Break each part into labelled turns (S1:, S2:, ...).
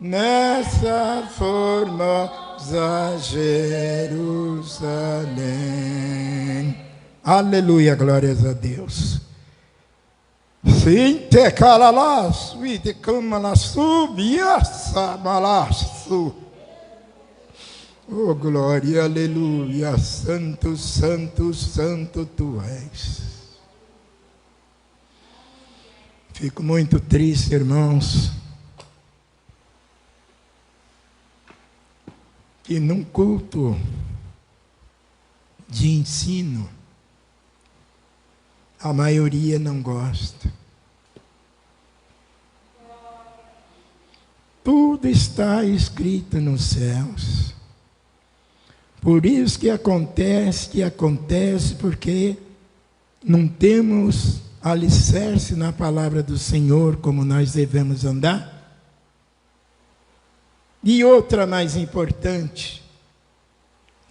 S1: nessa formosa Jerusalém. Aleluia, glórias a Deus. Sim, te calalas, vi te camalaçu, biaça, malaço. Oh, glória, aleluia, santo, santo, santo tu és. Fico muito triste, irmãos, que num culto de ensino, a maioria não gosta. Tudo está escrito nos céus. Por isso que acontece, porque não temos alicerce na palavra do Senhor como nós devemos andar. E outra mais importante,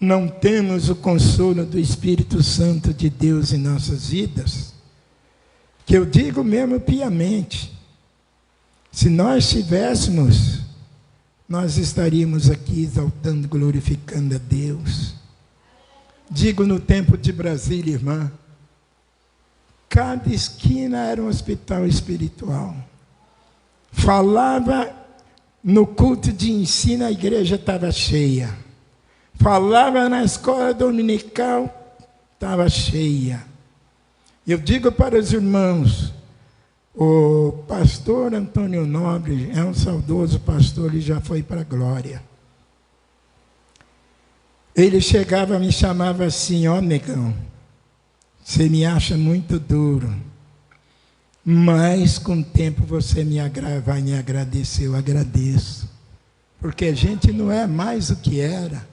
S1: não temos o consolo do Espírito Santo de Deus em nossas vidas, que eu digo mesmo piamente, se nós tivéssemos, nós estaríamos aqui exaltando, glorificando a Deus. Digo no tempo de Brasília, irmã, cada esquina era um hospital espiritual. Falava no culto de ensino, a igreja estava cheia. Falava na escola dominical, estava cheia. Eu digo para os irmãos, o pastor Antônio Nobre é um saudoso pastor, ele já foi para a glória. Ele chegava e me chamava assim: ó negão, você me acha muito duro, mas com o tempo você vai me agradecer, eu agradeço. Porque a gente não é mais o que era.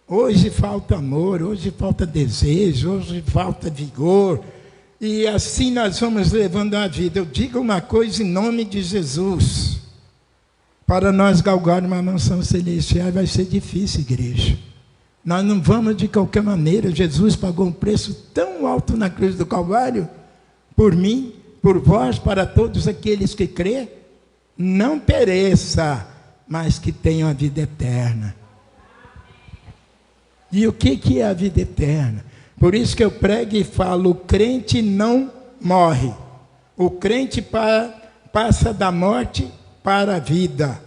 S1: Hoje falta amor, hoje falta desejo, hoje falta vigor. E assim nós vamos levando a vida. Eu digo uma coisa em nome de Jesus. Para nós galgarmos uma mansão celestial vai ser difícil, igreja. Nós não vamos de qualquer maneira. Jesus pagou um preço tão alto na cruz do Calvário, por mim, por vós, para todos aqueles que crê, não pereça, mas que tenham a vida eterna. E o que é a vida eterna? Por isso que eu prego e falo, o crente não morre. O crente passa da morte para a vida.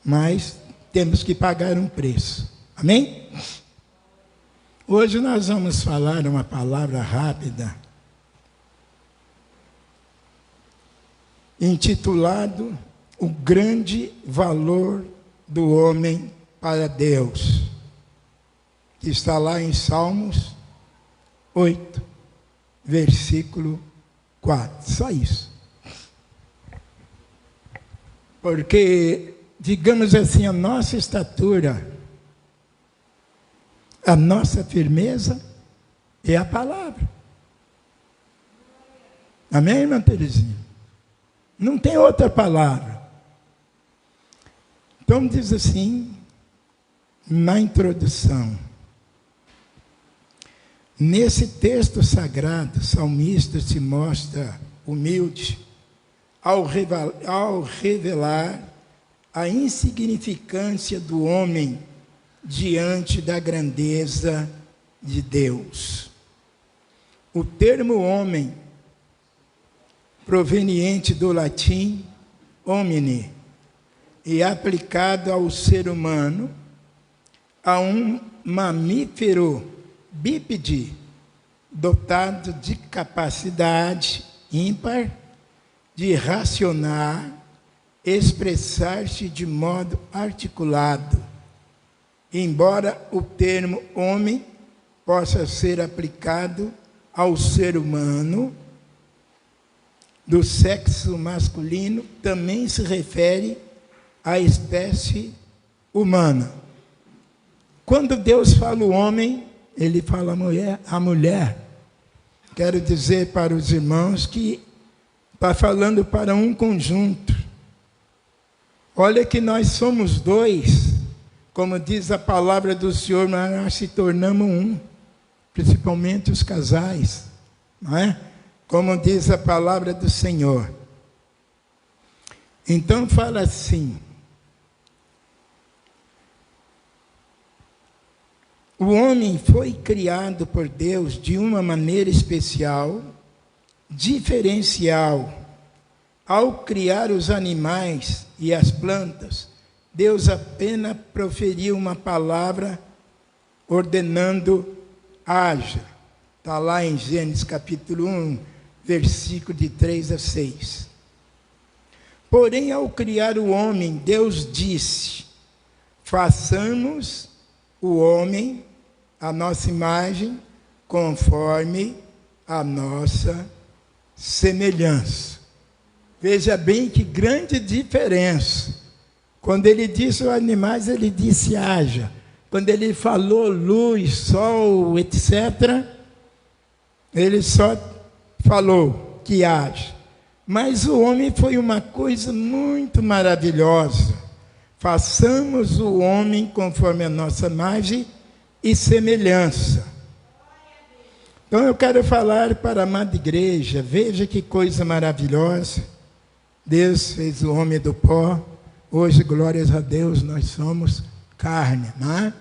S1: Mas temos que pagar um preço. Amém? Hoje nós vamos falar uma palavra rápida, intitulado O Grande Valor do Homem para Deus, que está lá em Salmos 8, versículo 4. Só isso. Porque, digamos assim, a nossa estatura, a nossa firmeza é a palavra. Amém, irmã Terezinha? Não tem outra palavra. Então diz assim, na introdução: nesse texto sagrado, o salmista se mostra humilde ao revelar a insignificância do homem diante da grandeza de Deus. O termo homem, proveniente do latim homine, e aplicado ao ser humano, a um mamífero bípede, dotado de capacidade ímpar de racionar, expressar-se de modo articulado, embora o termo homem possa ser aplicado ao ser humano do sexo masculino, também se refere à espécie humana. Quando Deus fala o homem, Ele fala a mulher. Quero dizer para os irmãos que está falando para um conjunto. Olha que nós somos dois, como diz a palavra do Senhor, mas nós se tornamos um, principalmente os casais, não é? Como diz a palavra do Senhor. Então fala assim, O homem foi criado por Deus de uma maneira especial, diferencial. Ao criar os animais e as plantas, Deus apenas proferiu uma palavra ordenando: haja. Está lá em Gênesis capítulo 1, versículo de 3 a 6. Porém, ao criar o homem, Deus disse: façamos o homem a nossa imagem, conforme a nossa semelhança. Veja bem que grande diferença. Quando ele disse os animais, ele disse haja. Quando ele falou luz, sol, etc., ele só falou que haja. Mas o homem foi uma coisa muito maravilhosa. Façamos o homem conforme a nossa imagem e semelhança. Então eu quero falar para a amada igreja, veja que coisa maravilhosa. Deus fez o homem do pó, hoje, glórias a Deus, nós somos carne, não é?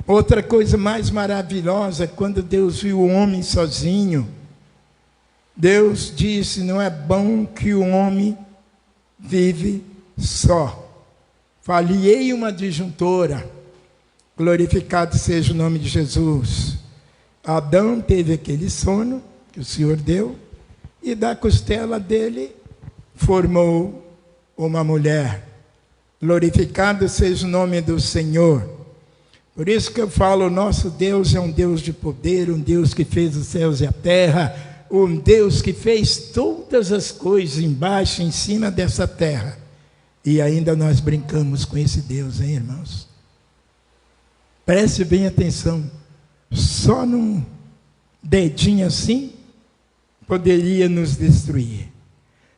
S1: Outra coisa mais maravilhosa, quando Deus viu o homem sozinho, Deus disse: não é bom que o homem vive só. Falhei uma disjuntora, glorificado seja o nome de Jesus. Adão teve aquele sono que o Senhor deu, e da costela dele formou uma mulher. Glorificado seja o nome do Senhor. Por isso que eu falo, nosso Deus é um Deus de poder, um Deus que fez os céus e a terra, um Deus que fez todas as coisas embaixo e em cima dessa terra. E ainda nós brincamos com esse Deus, hein, irmãos? Preste bem atenção. Só num dedinho assim poderia nos destruir.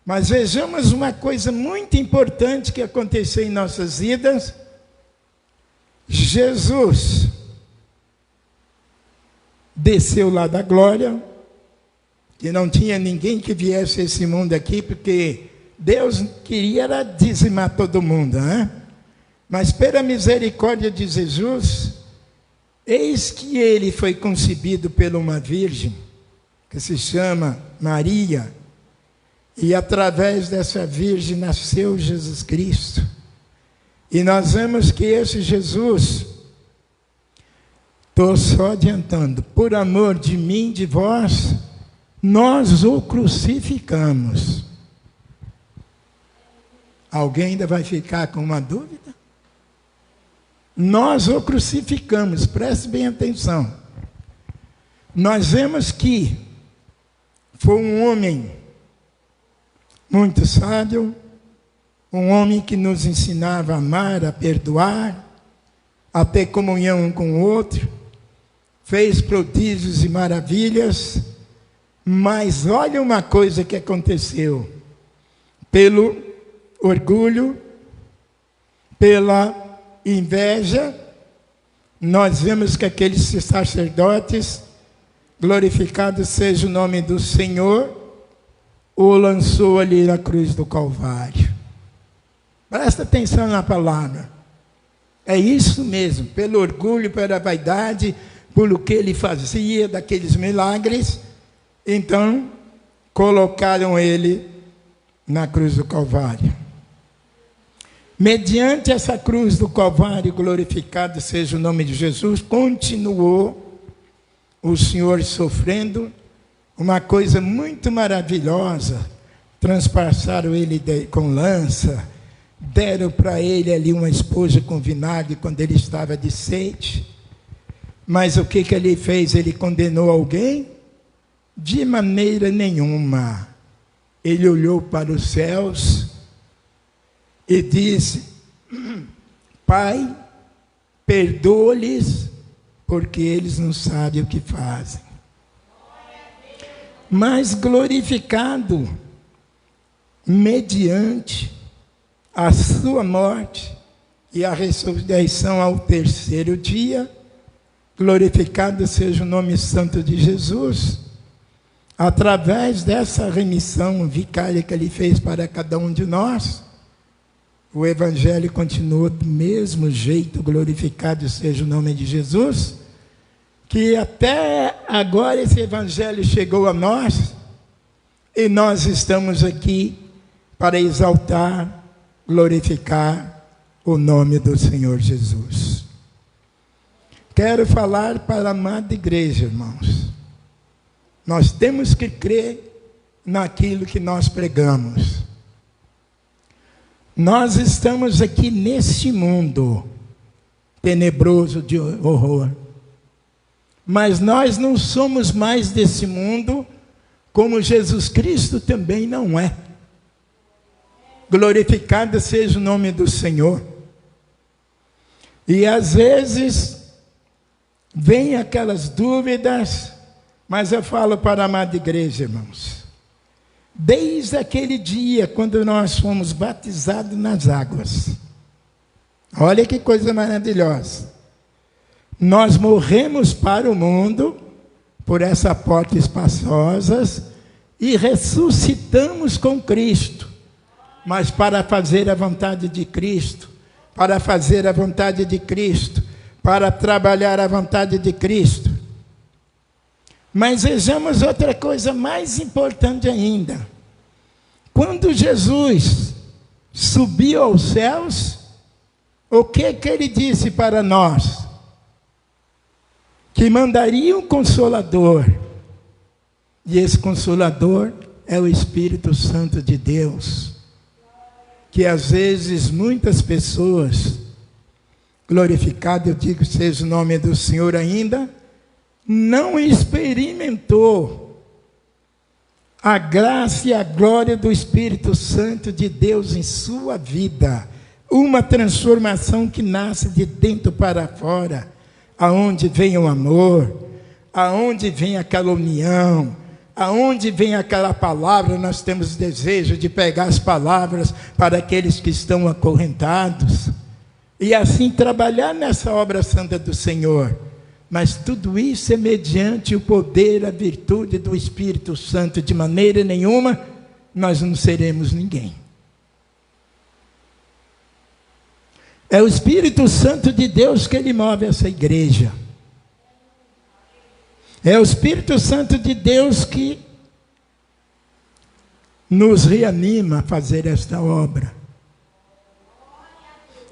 S1: Mas vejamos uma coisa muito importante que aconteceu em nossas vidas. Jesus desceu lá da glória, que não tinha ninguém que viesse a esse mundo aqui, porque Deus queria era dizimar todo mundo, né? Mas pela misericórdia de Jesus, eis que ele foi concebido por uma virgem, que se chama Maria, e através dessa virgem nasceu Jesus Cristo. E nós vemos que esse Jesus, estou só adiantando, por amor de mim, de vós, nós o crucificamos. Alguém ainda vai ficar com uma dúvida? Nós o crucificamos, preste bem atenção. Nós vemos que foi um homem muito sábio, um homem que nos ensinava a amar, a perdoar, a ter comunhão um com o outro, fez prodígios e maravilhas, mas olha uma coisa que aconteceu. Pelo orgulho, pela inveja, nós vemos que aqueles sacerdotes, glorificado seja o nome do Senhor, o lançou ali na cruz do Calvário. Presta atenção na palavra. É isso mesmo, pelo orgulho, pela vaidade, pelo que ele fazia, daqueles milagres, então colocaram ele na cruz do Calvário. Mediante essa cruz do Calvário, glorificado seja o nome de Jesus, continuou o Senhor sofrendo uma coisa muito maravilhosa. Transpassaram ele com lança, deram para ele ali uma esponja com vinagre quando ele estava de sede. Mas o que ele fez? Ele condenou alguém? De maneira nenhuma. Ele olhou para os céus e disse: Pai, perdoa-lhes, porque eles não sabem o que fazem. Mas glorificado, mediante a sua morte e a ressurreição ao terceiro dia, glorificado seja o nome santo de Jesus, através dessa remissão vicária que ele fez para cada um de nós, o Evangelho continua do mesmo jeito, glorificado seja o nome de Jesus, que até agora esse evangelho chegou a nós e nós estamos aqui para exaltar, glorificar o nome do Senhor Jesus. Quero falar para a amada igreja, irmãos. Nós temos que crer naquilo que nós pregamos. Nós estamos aqui nesse mundo tenebroso de horror. Mas nós não somos mais desse mundo, como Jesus Cristo também não é. Glorificado seja o nome do Senhor. E às vezes vem aquelas dúvidas, mas eu falo para a amada igreja, irmãos. Desde aquele dia, quando nós fomos batizados nas águas, olha que coisa maravilhosa. Nós morremos para o mundo, por essa porta espaçosa, e ressuscitamos com Cristo. Mas para fazer a vontade de Cristo, para fazer a vontade de Cristo, para trabalhar a vontade de Cristo. Mas vejamos outra coisa mais importante ainda. Quando Jesus subiu aos céus, o que ele disse para nós? Que mandaria um Consolador. E esse Consolador é o Espírito Santo de Deus. Que às vezes muitas pessoas, glorificado eu digo seja o nome do Senhor ainda, não experimentou a graça e a glória do Espírito Santo de Deus em sua vida. Uma transformação que nasce de dentro para fora, aonde vem o amor, aonde vem aquela união, aonde vem aquela palavra. Nós temos desejo de pegar as palavras para aqueles que estão acorrentados, e assim trabalhar nessa obra santa do Senhor. Mas tudo isso é mediante o poder, a virtude do Espírito Santo. De maneira nenhuma nós não seremos ninguém. É o Espírito Santo de Deus que ele move essa igreja. É o Espírito Santo de Deus que nos reanima a fazer esta obra.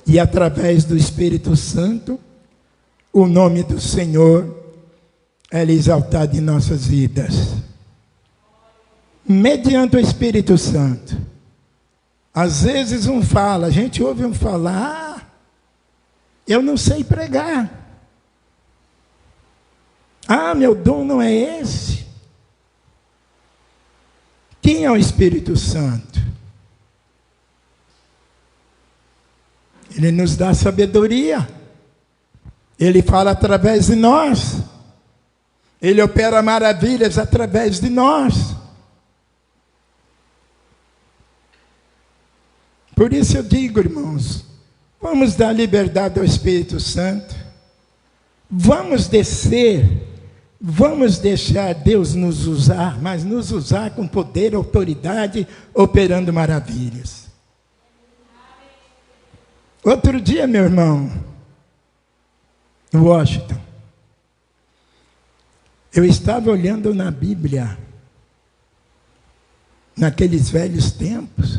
S1: E através do Espírito Santo, o nome do Senhor é exaltado em nossas vidas. Mediante o Espírito Santo. Às vezes a gente ouve falar, eu não sei pregar. Meu dom não é esse. Quem é o Espírito Santo? Ele nos dá sabedoria. Ele fala através de nós. Ele opera maravilhas através de nós. Por isso eu digo, irmãos, vamos dar liberdade ao Espírito Santo. Vamos descer. Vamos deixar Deus nos usar, mas nos usar com poder, autoridade, operando maravilhas. Outro dia, meu irmão, Washington, eu estava olhando na Bíblia, naqueles velhos tempos,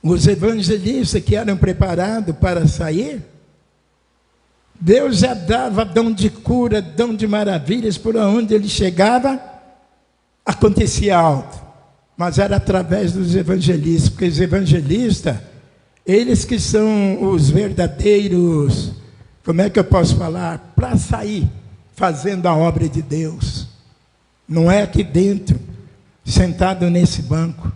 S1: os evangelistas que eram preparados para sair, Deus já dava dom de cura, dom de maravilhas, por onde ele chegava, acontecia algo. Mas era através dos evangelistas, porque os evangelistas, eles que são os verdadeiros, como é que eu posso falar? Para sair fazendo a obra de Deus. Não é aqui dentro, sentado nesse banco,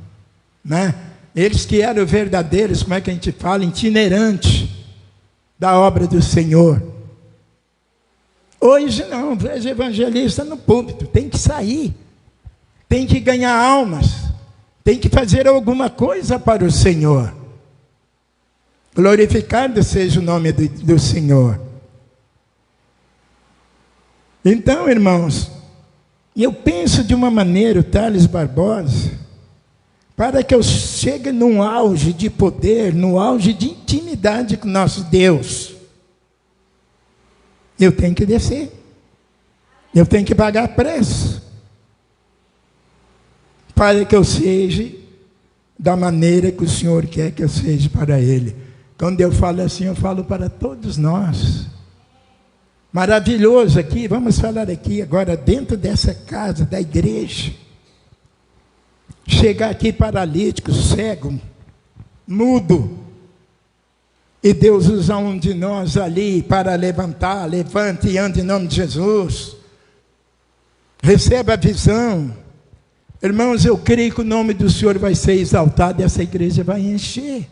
S1: né? Eles que eram verdadeiros, como é que a gente fala? Itinerantes da obra do Senhor. Hoje não, vejo evangelista no púlpito, tem que sair, tem que ganhar almas, tem que fazer alguma coisa para o Senhor. Glorificado seja o nome do Senhor. Então, irmãos, eu penso de uma maneira, o Thales Barbosa, para que eu chegue num auge de poder, num auge de intimidade com nosso Deus. eu tenho que descer. Eu tenho que pagar preço para que eu seja da maneira que o Senhor quer que eu seja para Ele. Quando eu falo assim, eu falo para todos nós. Maravilhoso aqui, vamos falar aqui agora dentro dessa casa, da igreja. Chegar aqui paralítico, cego, mudo, e Deus usa um de nós ali para levantar, levante e ande em nome de Jesus. Receba a visão. Irmãos, eu creio que o nome do Senhor vai ser exaltado e essa igreja vai encher.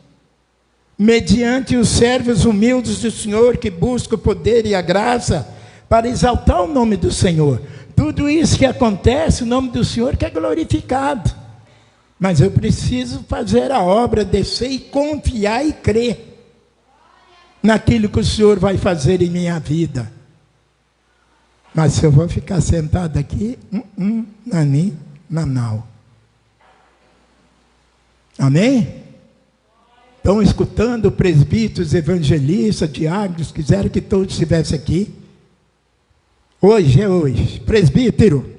S1: Mediante os servos humildes do Senhor que buscam o poder e a graça para exaltar o nome do Senhor. Tudo isso que acontece, o nome do Senhor que é glorificado. Mas eu preciso fazer a obra, descer e confiar e crer naquilo que o Senhor vai fazer em minha vida. Mas se eu vou ficar sentado aqui, nani, nanau. Amém? Estão escutando presbíteros, evangelistas, diáconos, quiseram que todos estivessem aqui. Hoje é hoje. Presbítero,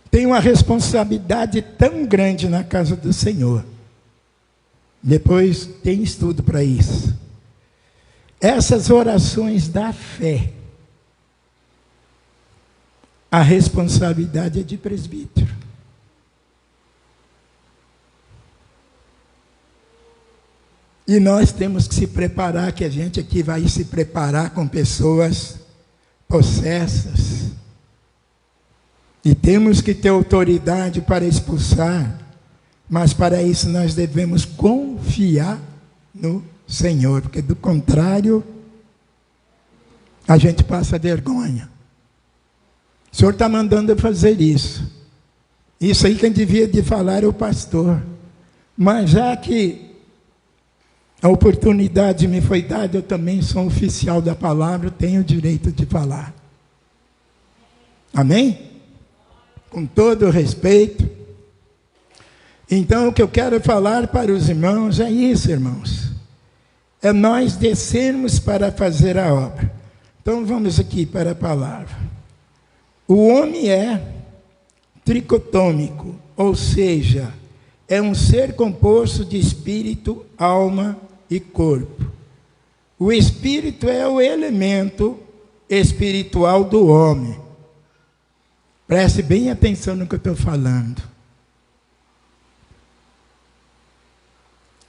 S1: tem uma responsabilidade tão grande na casa do Senhor. Depois tem estudo para isso. Essas orações da fé, a responsabilidade é de presbítero. E nós temos que se preparar, que a gente aqui vai se preparar com pessoas possessas. E temos que ter autoridade para expulsar, mas para isso nós devemos confiar no Senhor, porque do contrário, a gente passa vergonha. O Senhor está mandando eu fazer isso. Isso aí quem devia de falar é o pastor. Mas já que a oportunidade me foi dada, eu também sou oficial da palavra, tenho o direito de falar. Amém? Com todo o respeito. Então, o que eu quero falar para os irmãos é isso, irmãos. É nós descermos para fazer a obra. Então, vamos aqui para a palavra. O homem é tricotômico, ou seja, é um ser composto de espírito, alma e corpo. O espírito é o elemento espiritual do homem. Preste bem atenção no que eu estou falando.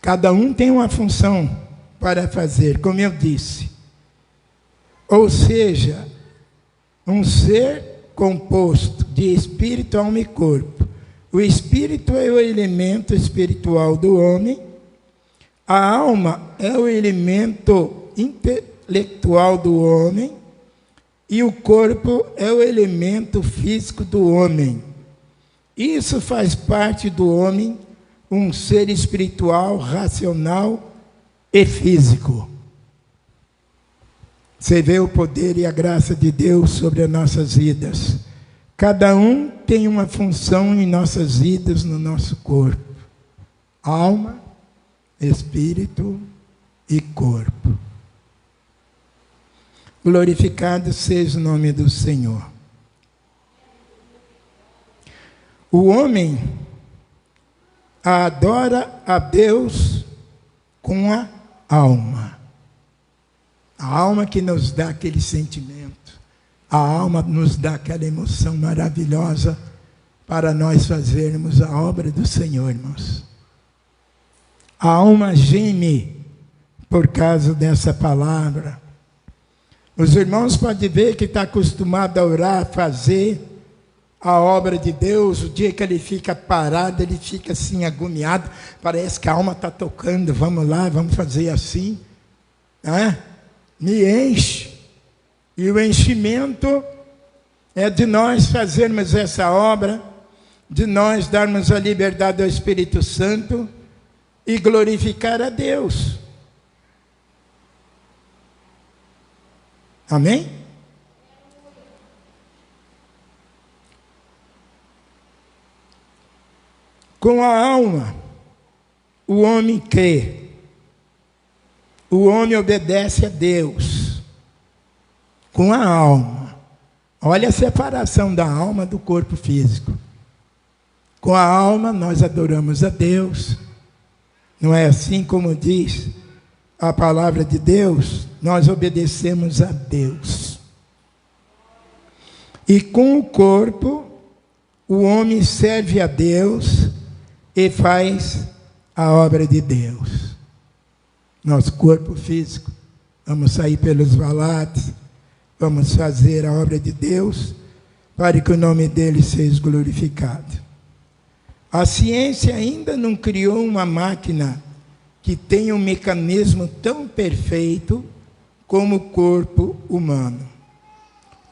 S1: Cada um tem uma função para fazer, como eu disse. Ou seja, um ser composto de espírito, alma e corpo. O espírito é o elemento espiritual do homem. A alma é o elemento intelectual do homem. E o corpo é o elemento físico do homem. Isso faz parte do homem, um ser espiritual, racional e físico. Você vê o poder e a graça de Deus sobre as nossas vidas. Cada um tem uma função em nossas vidas, no nosso corpo. Alma, espírito e corpo. Glorificado seja o nome do Senhor. O homem adora a Deus com a alma. A alma que nos dá aquele sentimento. A alma nos dá aquela emoção maravilhosa para nós fazermos a obra do Senhor, irmãos. A alma geme por causa dessa palavra. Os irmãos podem ver que está acostumado a orar, a fazer a obra de Deus. O dia que ele fica parado, ele fica assim agoniado. Parece que a alma está tocando. Vamos lá, vamos fazer assim. Me enche. E o enchimento é de nós fazermos essa obra, de nós darmos a liberdade ao Espírito Santo e glorificar a Deus. Amém? Com a alma, o homem crê. O homem obedece a Deus. com a alma. Olha a separação da alma do corpo físico. Com a alma nós adoramos a Deus. Não é assim como diz a palavra de Deus? Nós obedecemos a Deus. E com o corpo, o homem serve a Deus e faz a obra de Deus. Nosso corpo físico, vamos sair pelos valados, vamos fazer a obra de Deus, para que o nome dele seja glorificado. A ciência ainda não criou uma máquina que tenha um mecanismo tão perfeito como o corpo humano.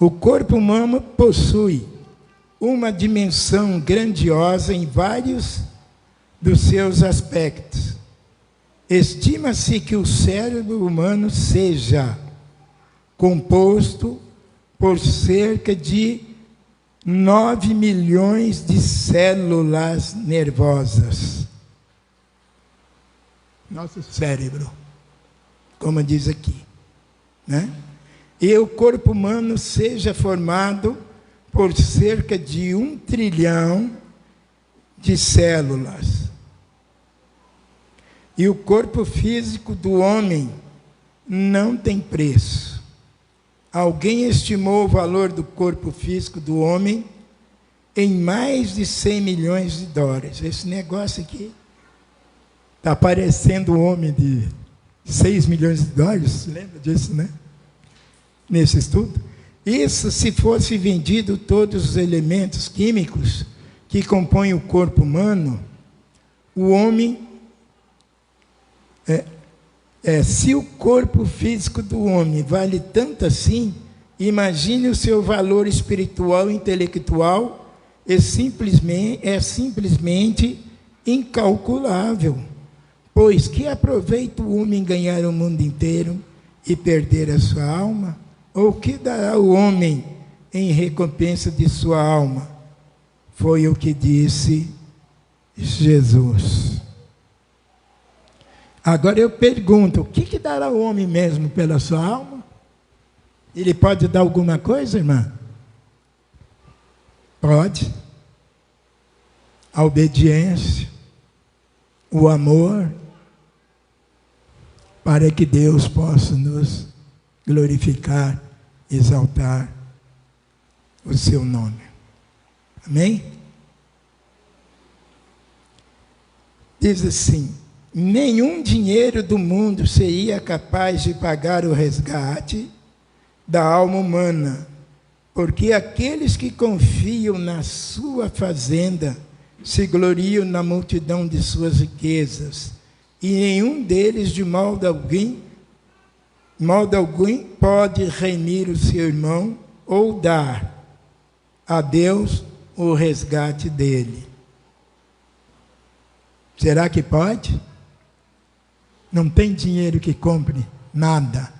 S1: O corpo humano possui uma dimensão grandiosa em vários dos seus aspectos. Estima-se que o cérebro humano seja composto por cerca de 9 milhões de células nervosas. Nosso cérebro, como diz aqui, né? E o corpo humano seja formado por cerca de 1 trilhão de células. E o corpo físico do homem não tem preço. Alguém estimou o valor do corpo físico do homem em mais de 100 milhões de dólares. Esse negócio aqui está parecendo um homem de 6 milhões de dólares. Lembra disso, né? Nesse estudo. Isso, se fosse vendido todos os elementos químicos que compõem o corpo humano, o homem... se o corpo físico do homem vale tanto assim, imagine o seu valor espiritual e intelectual, é simplesmente incalculável. Pois que aproveita o homem ganhar o mundo inteiro e perder a sua alma? Ou que dará o homem em recompensa de sua alma? Foi o que disse Jesus. Agora eu pergunto, o que dará o homem mesmo pela sua alma? Ele pode dar alguma coisa, irmã? Pode. A obediência, o amor, para que Deus possa nos glorificar, exaltar o seu nome. Amém? Diz assim: nenhum dinheiro do mundo seria capaz de pagar o resgate da alma humana, porque aqueles que confiam na sua fazenda se gloriam na multidão de suas riquezas, e nenhum deles, de modo algum, pode remir o seu irmão ou dar a Deus o resgate dele. Será que pode? Não tem dinheiro que compre nada.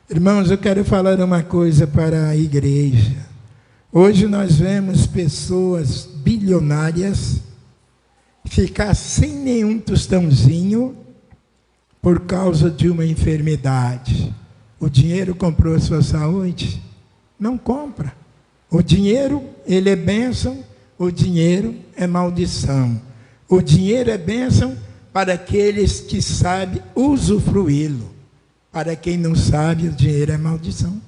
S1: Irmãos, eu quero falar uma coisa para a igreja. Hoje nós vemos pessoas bilionárias ficar sem nenhum tostãozinho por causa de uma enfermidade. O dinheiro comprou a sua saúde? Não compra. O dinheiro, ele é bênção, o dinheiro é maldição. O dinheiro é bênção para aqueles que sabem usufruí-lo. Para quem não sabe, o dinheiro é maldição.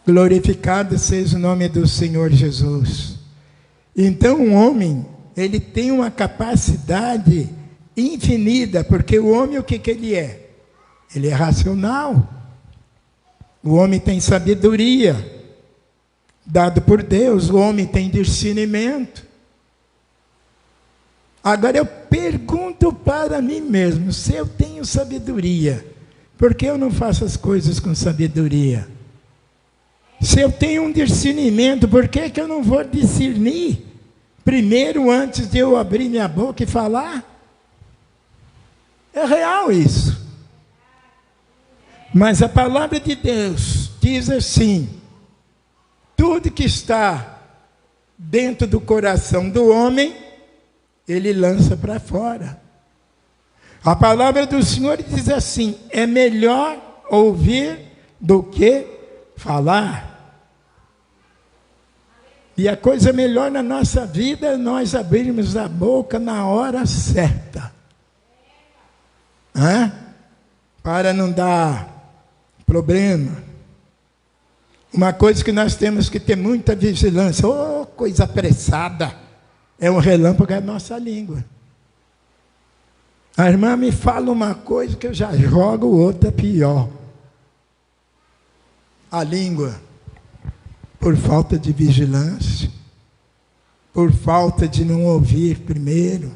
S1: Glorificado seja o nome do Senhor Jesus. Então o homem, ele tem uma capacidade infinita, porque o homem, o que ele é? Ele é racional. O homem tem sabedoria, dado por Deus. O homem tem discernimento. Agora eu pergunto para mim mesmo, se eu tenho sabedoria, por que eu não faço as coisas com sabedoria? Se eu tenho um discernimento, por que eu não vou discernir primeiro antes de eu abrir minha boca e falar? É real isso. Mas a palavra de Deus diz assim: tudo que está dentro do coração do homem, ele lança para fora. A palavra do Senhor diz assim: é melhor ouvir do que falar. E a coisa melhor na nossa vida é nós abrirmos a boca na hora certa. Para não dar problema. Uma coisa que nós temos que ter muita vigilância. Oh, coisa apressada. É um relâmpago da nossa língua. A irmã me fala uma coisa que eu já jogo outra pior. A língua. Por falta de vigilância, por falta de não ouvir primeiro.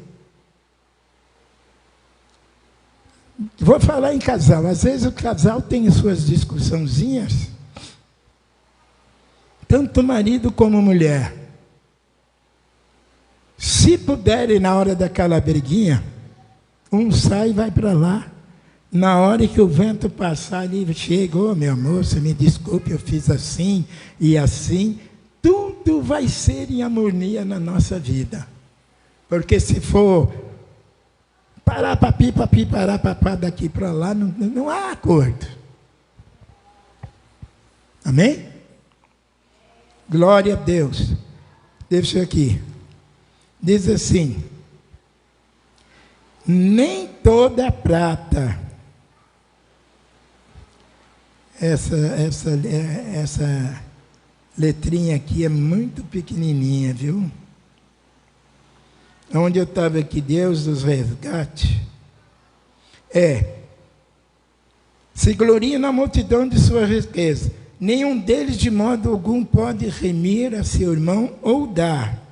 S1: Vou falar em casal. Às vezes o casal tem suas discussãozinhas, tanto marido como mulher. Se puderem, na hora daquela briguinha, um sai e vai para lá. Na hora que o vento passar ali, chega, ô meu amor, você me desculpe, eu fiz assim e assim. Tudo vai ser em harmonia na nossa vida. Porque se for parar papi, parar papá daqui para lá, não há acordo. Amém? Glória a Deus. Deixa eu aqui. Diz assim: nem toda prata. Essa letrinha aqui é muito pequenininha, viu? Onde eu estava aqui, Deus dos resgates, se gloria na multidão de sua riqueza. Nenhum deles de modo algum pode remir a seu irmão ou dar.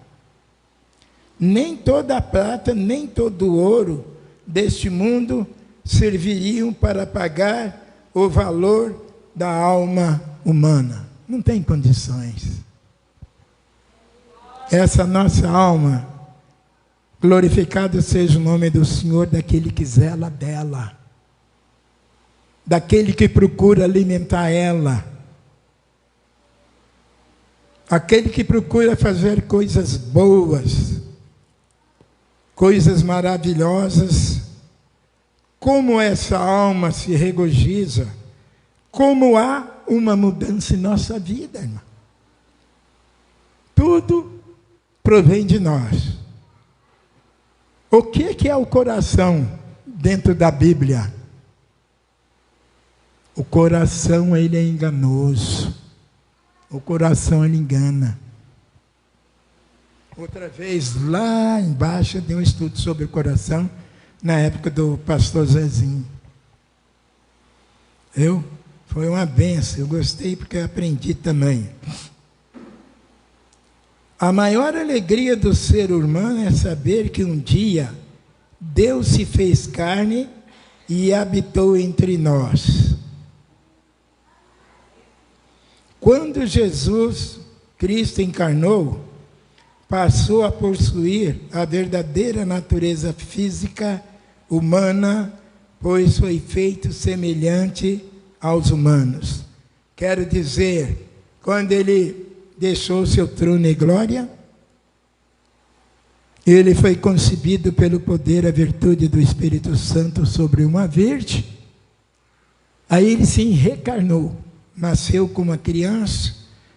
S1: Nem toda a prata, nem todo o ouro deste mundo serviriam para pagar o valor da alma humana. Não tem condições. Essa nossa alma, glorificado seja o nome do Senhor, daquele que zela dela, daquele que procura alimentar ela, aquele que procura fazer coisas boas, coisas maravilhosas. Como essa alma se regozija, como há uma mudança em nossa vida, irmão. Tudo provém de nós. O que é o coração dentro da Bíblia? O coração, ele é enganoso. O coração, ele engana. Outra vez, lá embaixo, eu dei um estudo sobre o coração, na época do pastor Zezinho. Foi uma benção, eu gostei porque eu aprendi também. A maior alegria do ser humano é saber que um dia Deus se fez carne e habitou entre nós. Quando Jesus Cristo encarnou, passou a possuir a verdadeira natureza física humana, pois foi feito semelhante aos humanos. Quero dizer, quando ele deixou seu trono e glória, ele foi concebido pelo poder, a virtude do Espírito Santo sobre uma virgem. Aí ele se reencarnou, nasceu como uma criança,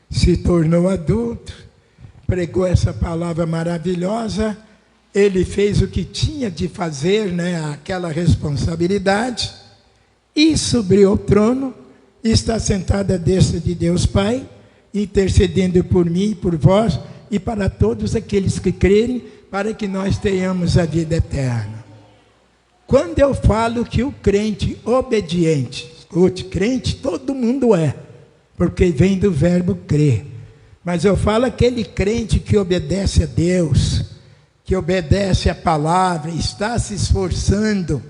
S1: se tornou adulto, pregou essa palavra maravilhosa, ele fez o que tinha de fazer, aquela responsabilidade, e subiu ao trono, está sentado à destra de Deus Pai, intercedendo por mim e por vós, e para todos aqueles que crerem, para que nós tenhamos a vida eterna. Quando eu falo que o crente obediente, escute, crente todo mundo é, porque vem do verbo crer, mas eu falo aquele crente que obedece a Deus, que obedece a palavra, está se esforçando.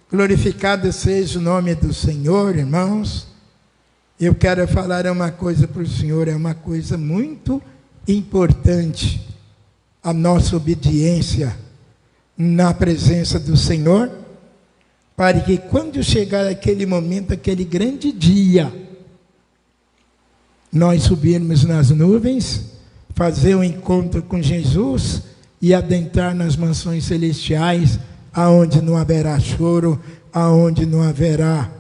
S1: Glorificado seja o nome do Senhor, irmãos. Eu quero falar uma coisa para o Senhor, é uma coisa muito importante, a nossa obediência na presença do Senhor, para que quando chegar aquele momento, aquele grande dia, nós subirmos nas nuvens, fazer um encontro com Jesus e adentrar nas mansões celestiais, aonde não haverá choro, aonde não haverá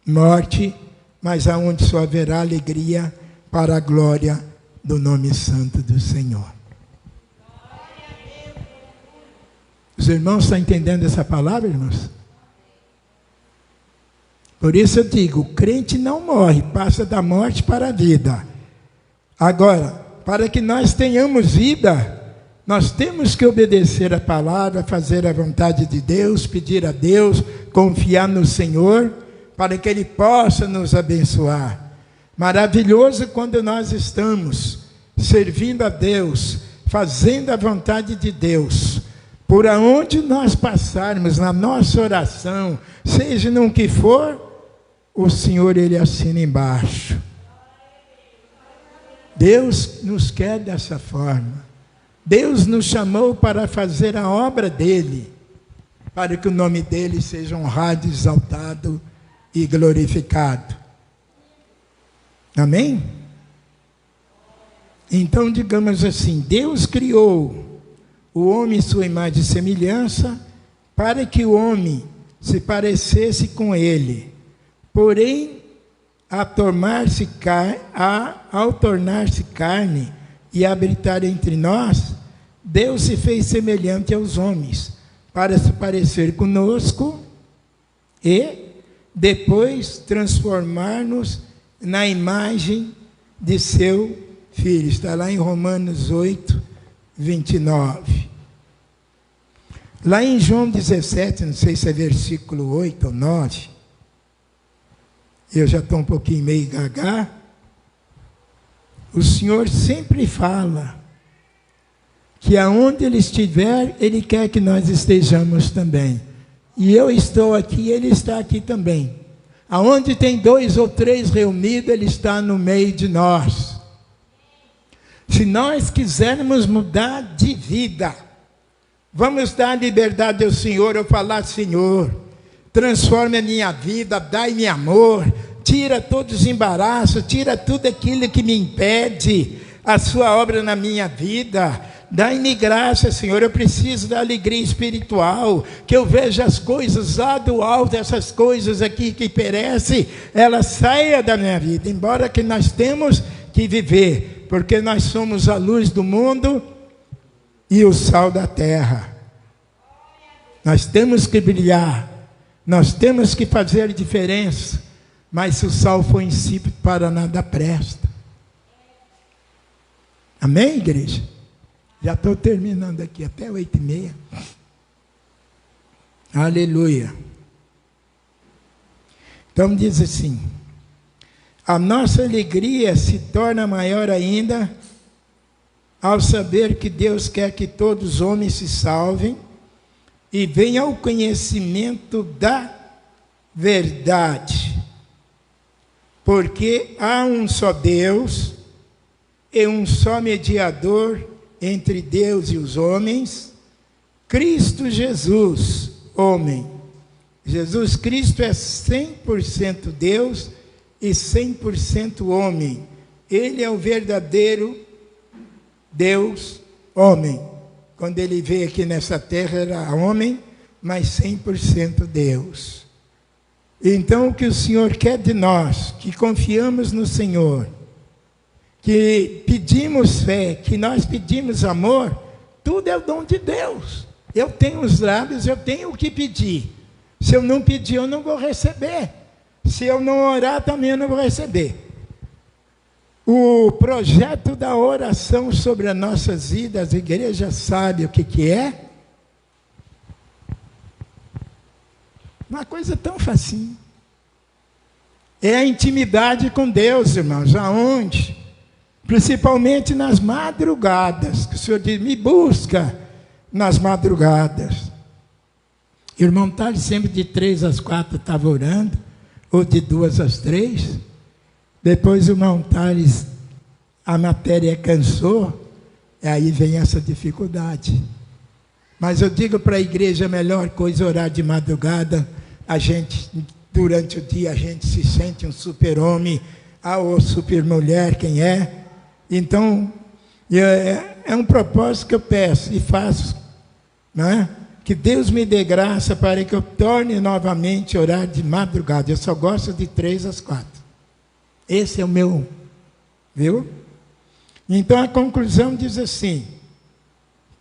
S1: morte, mas aonde só haverá alegria para a glória do nome santo do Senhor. Os irmãos estão entendendo essa palavra, irmãos? Por isso eu digo, o crente não morre, passa da morte para a vida. Agora, para que nós tenhamos vida, nós temos que obedecer a palavra, fazer a vontade de Deus, pedir a Deus, confiar no Senhor, para que Ele possa nos abençoar. Maravilhoso quando nós estamos servindo a Deus, fazendo a vontade de Deus. Por aonde nós passarmos na nossa oração, seja no que for, o Senhor, Ele assina embaixo. Deus nos quer dessa forma. Deus nos chamou para fazer a obra dEle, para que o nome dEle seja honrado, exaltado e glorificado. Amém? Então, digamos assim, Deus criou o homem em sua imagem e semelhança, para que o homem se parecesse com ele. Porém, ao tornar-se carne e habitar entre nós, Deus se fez semelhante aos homens, para se parecer conosco e depois transformar-nos na imagem de seu Filho. Está lá em Romanos 8, 29. Lá em João 17, não sei se é versículo 8 ou 9, eu já estou um pouquinho meio gaga, o Senhor sempre fala que aonde Ele estiver, Ele quer que nós estejamos também. E eu estou aqui, Ele está aqui também. Aonde tem 2 ou 3 reunidos, Ele está no meio de nós. Se nós quisermos mudar de vida, vamos dar liberdade ao Senhor, eu falar, Senhor, transforme a minha vida, dai-me amor, tira todos os embaraços, tira tudo aquilo que me impede a sua obra na minha vida. Dai-me graça, Senhor, eu preciso da alegria espiritual, que eu veja as coisas lá do alto, essas coisas aqui que perecem, ela saia da minha vida, embora que nós temos que viver, porque nós somos a luz do mundo e o sal da terra. Nós temos que brilhar, nós temos que fazer diferença, mas se o sal for insípido, para nada presta. Amém, igreja? Já estou terminando aqui, até 8h30. Aleluia. Então diz assim, a nossa alegria se torna maior ainda ao saber que Deus quer que todos os homens se salvem e venham ao conhecimento da verdade. Porque há um só Deus e um só mediador entre Deus e os homens, Cristo Jesus, homem. Jesus Cristo é 100% Deus e 100% homem. Ele é o verdadeiro Deus, homem. Quando ele veio aqui nessa terra era homem, mas 100% Deus. Então o que o Senhor quer de nós, que confiamos no Senhor, que pedimos fé, que nós pedimos amor, tudo é o dom de Deus. Eu tenho os lábios, eu tenho o que pedir. Se eu não pedir, eu não vou receber. Se eu não orar, também eu não vou receber. O projeto da oração sobre as nossas vidas, a igreja sabe o que é? Uma coisa tão facinho. É a intimidade com Deus, irmãos. Aonde? Principalmente nas madrugadas, que o Senhor diz, me busca nas madrugadas. Irmão Tales sempre de 3 às 4 estava orando, ou de 2 às 3. Depois o irmão Tales, a matéria cansou, e aí vem essa dificuldade. Mas eu digo para a igreja, a melhor coisa é orar de madrugada. A gente, durante o dia, a gente se sente um super-homem, ou super-mulher, quem é. Então, é um propósito que eu peço e faço, não é? Que Deus me dê graça para que eu torne novamente a orar de madrugada. Eu só gosto de 3 às 4. Esse é o meu, viu? Então a conclusão diz assim: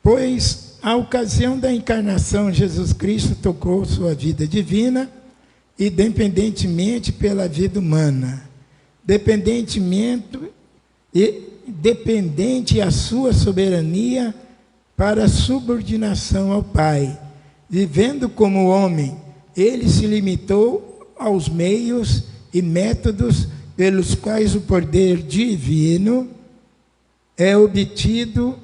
S1: pois a ocasião da encarnação, Jesus Cristo tocou sua vida divina, independentemente pela vida humana, dependente a sua soberania para a subordinação ao Pai. Vivendo como homem, ele se limitou aos meios e métodos pelos quais o poder divino é obtido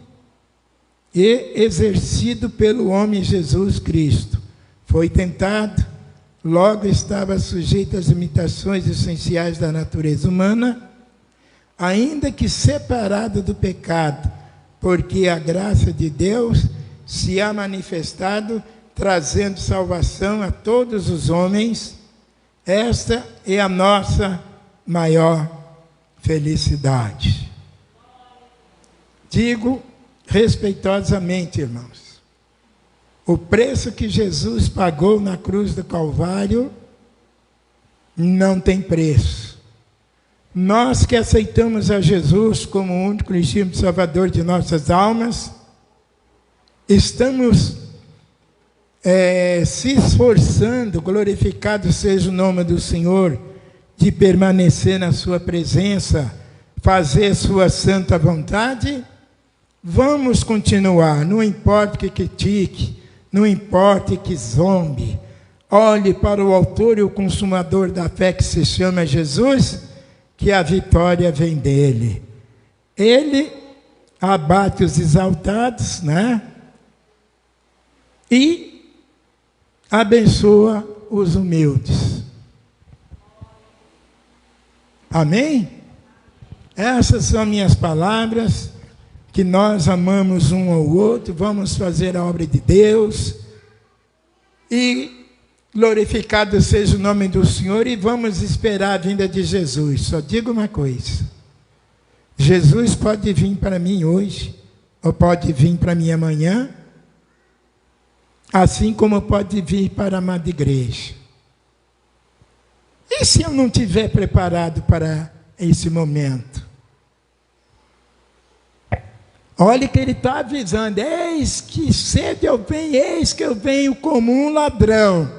S1: e exercido pelo homem Jesus Cristo. Foi tentado, logo estava sujeito às limitações essenciais da natureza humana, ainda que separado do pecado, porque a graça de Deus se há manifestado, trazendo salvação a todos os homens. Esta é a nossa maior felicidade. Digo respeitosamente, irmãos, o preço que Jesus pagou na cruz do Calvário não tem preço. Nós que aceitamos a Jesus como o único e legítimo Salvador de nossas almas, estamos se esforçando, glorificado seja o nome do Senhor, de permanecer na sua presença, fazer sua santa vontade. Vamos continuar, não importa que critique, não importa que zombe. Olhe para o autor e o consumador da fé, que se chama Jesus, que a vitória vem dele. Ele abate os exaltados, né? E abençoa os humildes. Amém? Essas são minhas palavras. Que nós amamos um ao outro, vamos fazer a obra de Deus, e glorificado seja o nome do Senhor, e vamos esperar a vinda de Jesus. Só digo uma coisa: Jesus pode vir para mim hoje, ou pode vir para mim amanhã, assim como pode vir para a amada igreja. E se eu não estiver preparado para esse momento? Olha que ele está avisando: eis que cedo eu venho, eis que eu venho como um ladrão.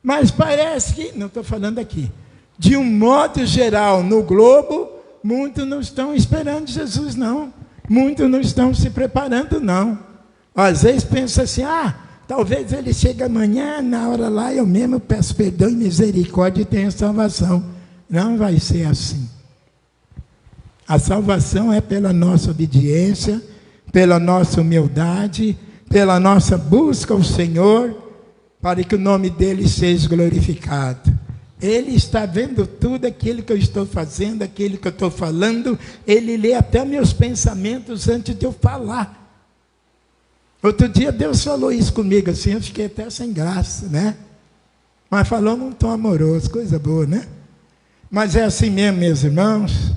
S1: Mas parece que, não estou falando aqui, de um modo geral, no globo, muitos não estão esperando Jesus, não. Muitos não estão se preparando, não. Às vezes pensa assim: talvez ele chegue amanhã, na hora lá eu mesmo peço perdão e misericórdia e tenha salvação. Não vai ser assim. A salvação é pela nossa obediência, pela nossa humildade, pela nossa busca ao Senhor, para que o nome dele seja glorificado. Ele está vendo tudo aquilo que eu estou fazendo, aquilo que eu estou falando. Ele lê até meus pensamentos antes de eu falar. Outro dia Deus falou isso comigo assim, eu fiquei até sem graça, né? Mas falou num tom amoroso, coisa boa, né? Mas é assim mesmo, meus irmãos.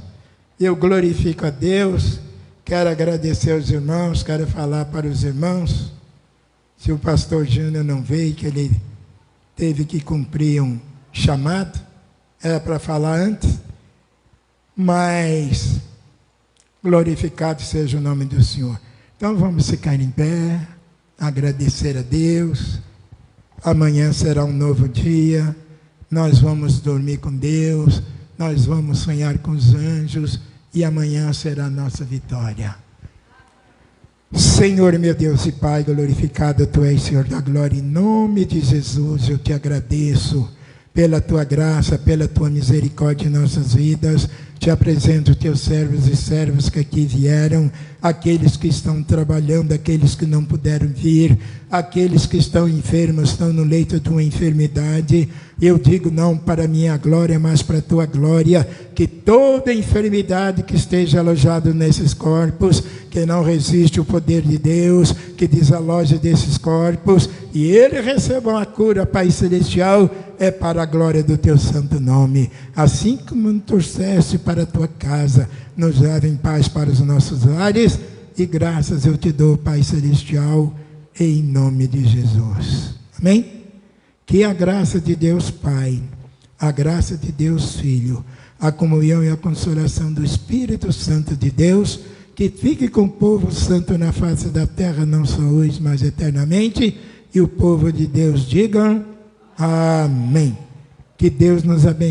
S1: Eu glorifico a Deus, quero agradecer aos irmãos, quero falar para os irmãos, se o pastor Júnior não veio, que ele teve que cumprir um chamado, era para falar antes, mas glorificado seja o nome do Senhor. Então vamos ficar em pé, agradecer a Deus. Amanhã será um novo dia, nós vamos dormir com Deus, nós vamos sonhar com os anjos, e amanhã será a nossa vitória. Senhor, meu Deus e Pai, glorificado Tu és, Senhor da glória, em nome de Jesus, eu Te agradeço pela Tua graça, pela Tua misericórdia em nossas vidas. Te apresento Teus servos e servas que aqui vieram, aqueles que estão trabalhando, aqueles que não puderam vir, aqueles que estão enfermos, estão no leito de uma enfermidade. Eu digo não para a minha glória, mas para a Tua glória, que toda enfermidade que esteja alojada nesses corpos, que não resiste o poder de Deus, que desaloje desses corpos, e Ele receba uma cura, Pai Celestial, é para a glória do Teu santo nome. Assim como nos trouxeste para a Tua casa, nos leva em paz para os nossos lares, e graças eu Te dou, Pai Celestial, em nome de Jesus. Amém? Que a graça de Deus Pai, a graça de Deus Filho, a comunhão e a consolação do Espírito Santo de Deus, que fique com o povo santo na face da terra, não só hoje, mas eternamente. E o povo de Deus digam amém. Que Deus nos abençoe.